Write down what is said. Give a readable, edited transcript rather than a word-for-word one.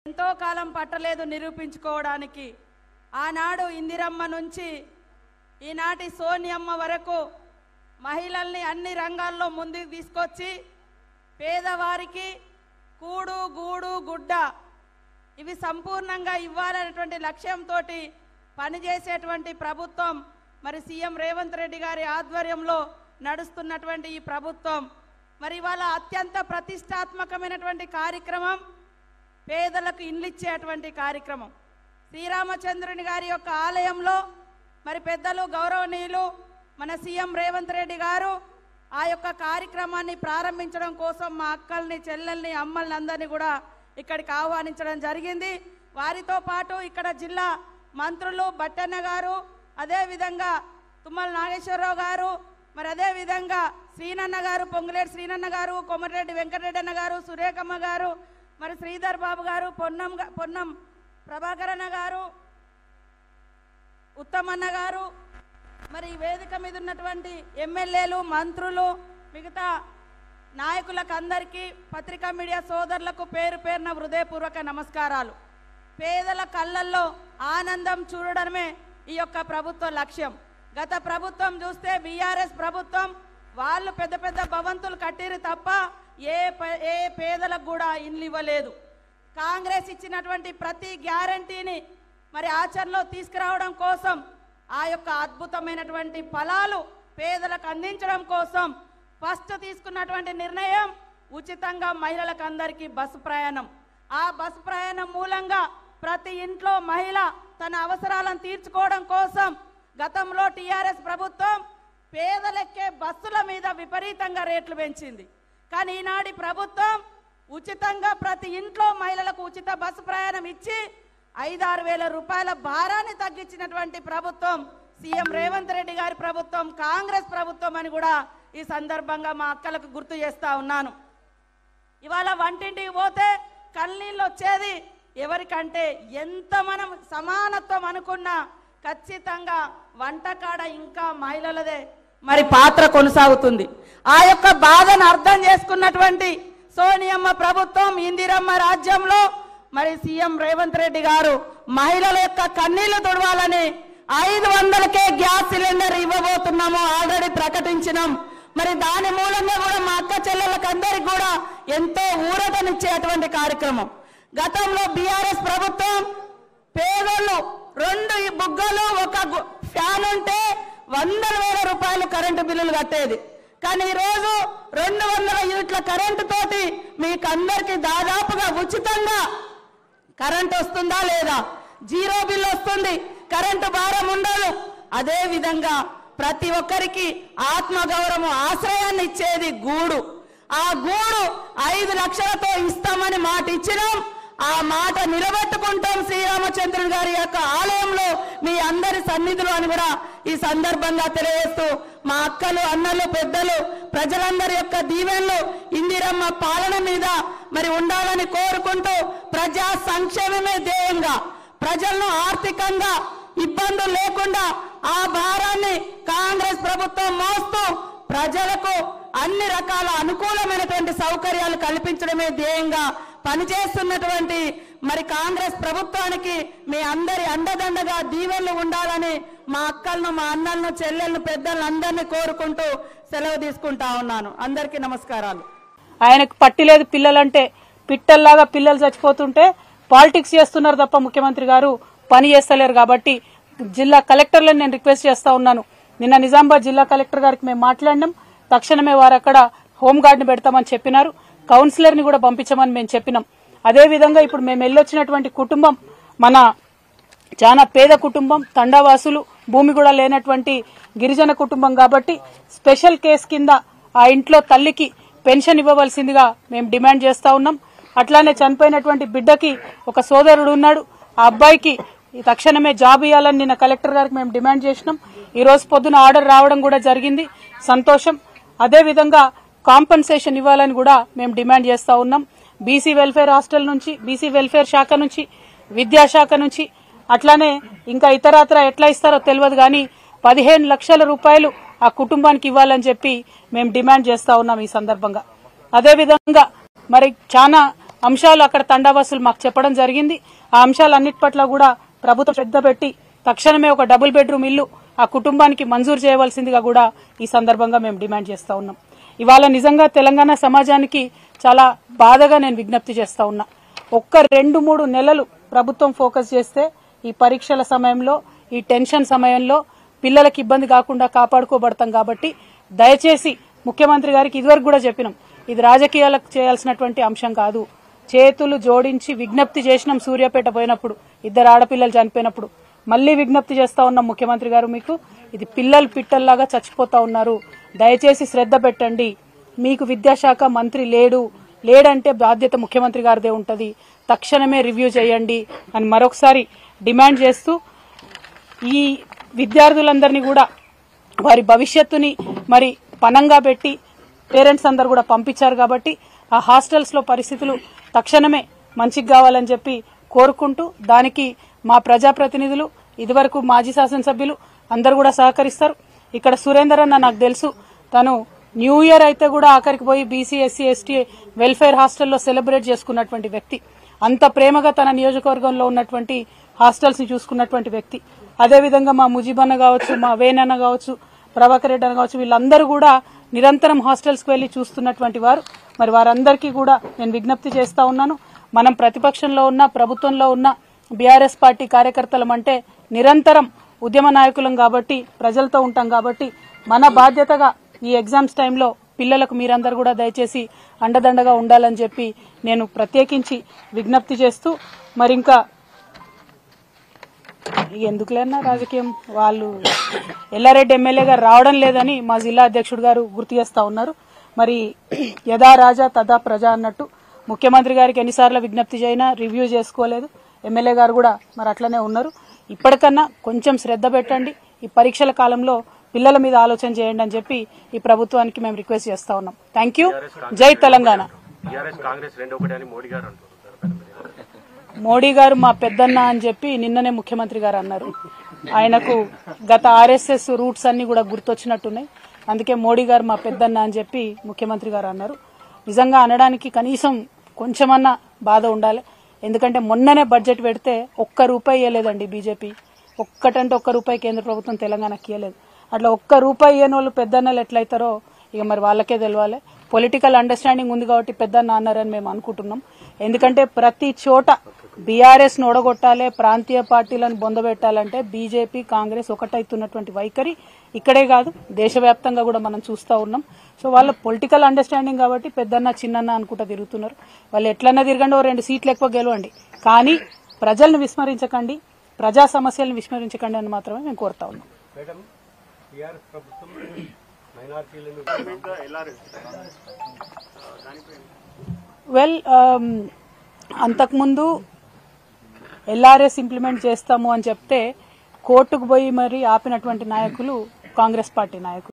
ఎంతో కాలం పట్టలేదు నిరూపించుకోవడానికి. ఆనాడు ఇందిరమ్మ నుంచి ఈనాటి సోనియమ్మ వరకు మహిళల్ని అన్ని రంగాల్లో ముందుకు తీసుకొచ్చి పేదవారికి కూడు గూడు గుడ్డ ఇవి సంపూర్ణంగా ఇవ్వాలనేటువంటి లక్ష్యంతో పనిచేసేటువంటి ప్రభుత్వం మరి సీఎం రేవంత్ రెడ్డి గారి ఆధ్వర్యంలో నడుస్తున్నటువంటి ఈ ప్రభుత్వం మరి ఇవాళ అత్యంత ప్రతిష్టాత్మకమైనటువంటి కార్యక్రమం పేదలకు ఇండ్లు ఇచ్చేటువంటి కార్యక్రమం. శ్రీరామచంద్రుని గారి యొక్క ఆలయంలో మరి పెద్దలు గౌరవనీయులు మన సీఎం రేవంత్ రెడ్డి గారు ఆ యొక్క కార్యక్రమాన్ని ప్రారంభించడం కోసం మా అక్కల్ని చెల్లెల్ని అమ్మల్ని అందరినీ కూడా ఇక్కడికి ఆహ్వానించడం జరిగింది. వారితో పాటు ఇక్కడ జిల్లా మంత్రులు బట్టన్న గారు, అదేవిధంగా తుమ్మల నాగేశ్వరరావు గారు, మరి అదేవిధంగా శ్రీనన్న గారు, పొంగులేటి శ్రీనన్న గారు, కొమరెడ్డి వెంకటరెడ్డి అన్న గారు, సురేఖమ్మ గారు, మరి శ్రీధర్ బాబు గారు, పొన్నం ప్రభాకరన్న గారు, ఉత్తమన్న గారు, మరి వేదిక మీద ఉన్నటువంటి ఎమ్మెల్యేలు, మంత్రులు, మిగతా నాయకులకు అందరికీ, పత్రికా మీడియా సోదరులకు పేరు పేరున హృదయపూర్వక నమస్కారాలు. పేదల కళ్ళల్లో ఆనందం చూడడమే ఈ యొక్క ప్రభుత్వ లక్ష్యం. గత ప్రభుత్వం చూస్తే బీఆర్ఎస్ ప్రభుత్వం వాళ్ళు పెద్ద పెద్ద భవంతులు కట్టిరు తప్ప ఏ పేదలకు కూడా ఇండ్లు ఇవ్వలేదు. కాంగ్రెస్ ఇచ్చినటువంటి ప్రతి గ్యారంటీని మరి ఆచరణలో తీసుకురావడం కోసం ఆ యొక్క అద్భుతమైనటువంటి ఫలాలు పేదలకు అందించడం కోసం ఫస్ట్ తీసుకున్నటువంటి నిర్ణయం ఉచితంగా మహిళలకు అందరికీ బస్సు ప్రయాణం. ఆ బస్సు ప్రయాణం మూలంగా ప్రతి ఇంట్లో మహిళ తన అవసరాలను తీర్చుకోవడం కోసం గతంలో టీఆర్ఎస్ ప్రభుత్వం పేదలెక్కే బస్సుల మీద విపరీతంగా రేట్లు పెంచింది. కానీ ఈనాటి ప్రభుత్వం ఉచితంగా ప్రతి ఇంట్లో మహిళలకు ఉచిత బస్సు ప్రయాణం ఇచ్చి 5-6 వేల రూపాయల భారాన్ని తగ్గించినటువంటి ప్రభుత్వం సీఎం రేవంత్ రెడ్డి గారి ప్రభుత్వం, కాంగ్రెస్ ప్రభుత్వం అని కూడా ఈ సందర్భంగా మా అక్కలకు గుర్తు చేస్తా ఉన్నాను. ఇవాళ వంటింటికి పోతే కన్నీళ్ళు వచ్చేది ఎవరికంటే ఎంత మనం సమానత్వం అనుకున్నా ఖచ్చితంగా వంటకాడ ఇంకా మహిళలదే మరి పాత్ర కొనసాగుతుంది. ఆ యొక్క బాధను అర్థం చేసుకున్నటువంటి సోనియమ్మ ప్రభుత్వం, ఇందిరమ్మ రాజ్యంలో మరి సీఎం రేవంత్ రెడ్డి గారు మహిళల యొక్క కన్నీళ్లు తుడవాలని 500కే గ్యాస్ సిలిండర్ ఇవ్వబోతున్నాము ఆల్రెడీ ప్రకటించినాం. మరి దాని మూలంగా కూడా మా అక్క చెల్లెళ్ళకి అందరికి కూడా ఎంతో ఊరటనిచ్చేటువంటి కార్యక్రమం. గతంలో బీఆర్ఎస్ ప్రభుత్వం పేదలు 2 బుగ్గలు 1 ఫ్యాన్ ఉంటే 100,000 రూపాయలు కరెంటు బిల్లులు కట్టేది. కానీ ఈరోజు 200 యూనిట్ల కరెంటు తోటి మీకు అందరికి దాదాపుగా ఉచితంగా కరెంట్ వస్తుందా లేదా, జీరో బిల్ వస్తుంది, కరెంటు భారం ఉండదు. అదే విధంగా ప్రతి ఒక్కరికి ఆత్మగౌరవం ఆశ్రయాన్ని ఇచ్చేది గూడు. ఆ గూడు 5 లక్షలతో ఇస్తామని మాట ఇచ్చినాం. ఆ మాట నిలబెట్టుకుంటాం శ్రీరామచంద్రుని గారి యొక్క ఆలయంలో మీ అందరి సన్నిధిలో అని కూడా ఈ సందర్భంగా తెలియజేస్తూ మా అక్కలు, అన్నలు, పెద్దలు, ప్రజలందరి యొక్క దీవెనలు ఇందిరమ్మ పాలన మీద మరి ఉండాలని కోరుకుంటూ ప్రజా సంక్షేమమే ధ్యేయంగా ప్రజలను ఆర్థికంగా ఇబ్బందులు లేకుండా ఆ భారాన్ని కాంగ్రెస్ ప్రభుత్వం మోస్తూ ప్రజలకు అన్ని రకాల అనుకూలమైనటువంటి సౌకర్యాలు కల్పించడమే ధ్యేయంగా పనిచేస్తున్నటువంటి మరి కాంగ్రెస్ ప్రభుత్వానికి మీ అందరి అండదండగా దీవెనలు ఉండాలని మా అక్కలను, మా అన్నలను, చెల్లెలను, పెద్దలను అందరినీ కోరుకుంటూ సెలవు తీసుకుంటా ఉన్నాను. అందరికీ నమస్కారాలు. ఆయనకు పట్టి లేదు, పిల్లలంటే పిట్టల్లాగా పిల్లలు చచ్చిపోతుంటే పాలిటిక్స్ చేస్తున్నారు తప్ప ముఖ్యమంత్రి గారు పని చేస్తలేరు. కాబట్టి జిల్లా కలెక్టర్లను నేను రిక్వెస్ట్ చేస్తా ఉన్నాను. నిన్న నిజామాబాద్ జిల్లా కలెక్టర్ గారికి మేము మాట్లాడినాం. తక్షణమే వారు అక్కడ హోంగార్డ్ని పెడతామని చెప్పినారు. కౌన్సిలర్ని కూడా పంపించమని మేము చెప్పినాం. అదేవిధంగా ఇప్పుడు మేము వెళ్ళొచ్చినటువంటి కుటుంబం మన చాలా పేద కుటుంబం, తండావాసులు, భూమి కూడా లేనటువంటి గిరిజన కుటుంబం. కాబట్టి స్పెషల్ కేసు కింద ఆ ఇంట్లో తల్లికి పెన్షన్ ఇవ్వవలసిందిగా మేము డిమాండ్ చేస్తా ఉన్నాం. అట్లానే చనిపోయినటువంటి బిడ్డకి ఒక సోదరుడు ఉన్నాడు. ఆ అబ్బాయికి తక్షణమే జాబ్ ఇవ్వాలని నిన్న కలెక్టర్ గారికి మేము డిమాండ్ చేసినాం. ఈ రోజు పొద్దున ఆర్డర్ రావడం కూడా జరిగింది, సంతోషం. అదేవిధంగా కాంపన్సేషన్ ఇవ్వాలని కూడా మేము డిమాండ్ చేస్తా ఉన్నాం. బీసీ వెల్ఫేర్ హాస్టల్ నుంచి, బీసీ వెల్ఫేర్ శాఖ నుంచి, విద్యాశాఖ నుంచి, అట్లానే ఇంకా ఇతరత్ర ఎట్లా ఇస్తారో తెలియదు కానీ 15 లక్షల రూపాయలు ఆ కుటుంబానికి ఇవ్వాలని చెప్పి మేము డిమాండ్ చేస్తా ఉన్నాం ఈ సందర్భంగా. అదేవిధంగా మరి చాలా అంశాలు అక్కడ తండావాసులు మాకు చెప్పడం జరిగింది. ఆ అంశాలన్నిటి పట్ల కూడా ప్రభుత్వం శ్రద్ధ పెట్టి తక్షణమే ఒక డబుల్ బెడ్రూమ్ ఇల్లు ఆ కుటుంబానికి మంజూరు చేయవలసిందిగా కూడా ఈ సందర్భంగా మేము డిమాండ్ చేస్తా ఉన్నాం. ఇవాళ నిజంగా తెలంగాణ సమాజానికి చాలా బాధగా నేను విజ్ఞప్తి చేస్తా ఉన్నా. ఒక్క 2-3 నెలలు ప్రభుత్వం ఫోకస్ చేస్తే ఈ పరీక్షల సమయంలో, ఈ టెన్షన్ సమయంలో పిల్లలకు ఇబ్బంది కాకుండా కాపాడుకోబడతాం. కాబట్టి దయచేసి ముఖ్యమంత్రి గారికి ఇదివరకు కూడా చెప్పినాం, ఇది రాజకీయాలకు చేయాల్సినటువంటి అంశం కాదు. చేతులు జోడించి విజ్ఞప్తి చేసినాం. సూర్యాపేట పోయినప్పుడు 2 ఆడపిల్లలు చనిపోయినప్పుడు మళ్లీ విజ్ఞప్తి చేస్తా ఉన్నాం ముఖ్యమంత్రి గారు, మీకు ఇది పిల్లలు పిట్టల్లాగా చచ్చిపోతా ఉన్నారు, దయచేసి శ్రద్ధ పెట్టండి. మీకు విద్యాశాఖ మంత్రి లేడంటే బాధ్యత ముఖ్యమంత్రి గారిదే ఉంటది, తక్షణమే రివ్యూ చేయండి అని మరొకసారి డిమాండ్ చేస్తూ, ఈ విద్యార్థులందరినీ కూడా వారి భవిష్యత్తుని మరి పనంగా పెట్టి పేరెంట్స్ అందరు కూడా పంపించారు. కాబట్టి ఆ హాస్టల్స్ లో పరిస్థితులు తక్షణమే మంచిగా కావాలని చెప్పి కోరుకుంటూ, దానికి మా ప్రజాప్రతినిధులు, ఇదివరకు మాజీ శాసనసభ్యులు అందరు కూడా సహకరిస్తారు. ఇక్కడ సురేందర్ అన్న నాకు తెలుసు, తను న్యూ ఇయర్ అయితే కూడా ఆఖరికి పోయి బీసీ ఎస్సీ ఎస్టీ వెల్ఫేర్ హాస్టల్లో సెలబ్రేట్ చేసుకున్నటువంటి వ్యక్తి. అంత ప్రేమగా తన నియోజకవర్గంలో ఉన్నటువంటి హాస్టల్స్ ని చూసుకున్నటువంటి వ్యక్తి. అదేవిధంగా మా ముజీబన్న కావచ్చు, మా వేణన్న కావచ్చు, ప్రభాకర్ రెడ్డి అన్న కావచ్చు, వీళ్ళందరూ కూడా నిరంతరం హాస్టల్స్ కు వెళ్లి చూస్తున్నటువంటి వారు. మరి వారందరికీ కూడా నేను విజ్ఞప్తి చేస్తా ఉన్నాను, మనం ప్రతిపక్షంలో ఉన్న, ప్రభుత్వంలో ఉన్న బీఆర్ఎస్ పార్టీ కార్యకర్తలం అంటే నిరంతరం ఉద్యమ నాయకులం కాబట్టి, ప్రజలతో ఉంటాం కాబట్టి, మన బాధ్యతగా ఈ ఎగ్జామ్స్ టైంలో పిల్లలకు మీరందరూ కూడా దయచేసి అండదండగా ఉండాలని చెప్పి నేను ప్రత్యేకించి విజ్ఞప్తి చేస్తూ, మరి ఇంకా ఎందుకులేనా రాజకీయం, వాళ్ళు ఎల్లారెడ్డి ఎమ్మెల్యే గారు రావడం లేదని మా జిల్లా అధ్యక్షుడు గారు గుర్తు చేస్తా ఉన్నారు. మరి యథా రాజా తదా ప్రజ అన్నట్టు ముఖ్యమంత్రి గారికి ఎన్నిసార్లు విజ్ఞప్తి చేయినా రివ్యూ చేసుకోలేదు. ఎమ్మెల్యే గారు కూడా మరి అట్లనే ఉన్నారు. ఇప్పటికన్నా కొంచెం శ్రద్ధ పెట్టండి, ఈ పరీక్షల కాలంలో పిల్లల మీద ఆలోచన చేయండి అని చెప్పి ఈ ప్రభుత్వానికి మేము రిక్వెస్ట్ చేస్తా ఉన్నాం. Thank you. జై తెలంగాణ. మోడీ గారు మా పెద్దన్న అని చెప్పి నిన్ననే ముఖ్యమంత్రి గారు అన్నారు. ఆయనకు గత ఆర్ఎస్ఎస్ రూట్స్ అన్ని కూడా గుర్తొచ్చినట్టున్నాయి. అందుకే మోడీ గారు మా పెద్దన్న అని చెప్పి ముఖ్యమంత్రి గారు అన్నారు. నిజంగా అనడానికి కనీసం కొంచెమన్నా బాధ ఉండాలి. ఎందుకంటే మొన్ననే బడ్జెట్ పెడితే ₹1 ఇవ్వలేదండి బీజేపీ. ఒక్కటంటే ₹1 కేంద్ర ప్రభుత్వం తెలంగాణకి ఇవ్వలేదు. అట్లా ₹1 ఇవ్వని వాళ్ళు పెద్దన్నలు ఎట్లయితారో ఇక మరి వాళ్ళకే తెలవాలి. పొలిటికల్ అండర్స్టాండింగ్ ఉంది కాబట్టి పెద్దన్న అన్నారని మేము అనుకుంటున్నాం. ఎందుకంటే ప్రతి చోట బీఆర్ఎస్ ను ఓడగొట్టాలి, ప్రాంతీయ పార్టీలను బొందబెట్టాలంటే బీజేపీ కాంగ్రెస్ ఒకటైతున్నటువంటి వైఖరి ఇక్కడే కాదు దేశవ్యాప్తంగా కూడా మనం చూస్తా ఉన్నాం. సో వాళ్ళ పొలిటికల్ అండర్స్టాండింగ్ కాబట్టి పెద్దన్న చిన్నన్న అనుకుంటా తిరుగుతున్నారు. వాళ్ళు ఎట్లన్నా తిరగండి, 2 సీట్లు ఎక్కువ గెలవండి, కానీ ప్రజలను విస్మరించకండి, ప్రజా సమస్యలను విస్మరించకండి అని మాత్రమే మేము కోరుతా ఉన్నాం. వెల్, అంతకుముందు ఎల్ఆర్ఎస్ ఇంప్లిమెంట్ చేస్తాము అని చెప్తే కోర్టుకు పోయి మరి ఆపినటువంటి నాయకులు కాంగ్రెస్ పార్టీ నాయకులు.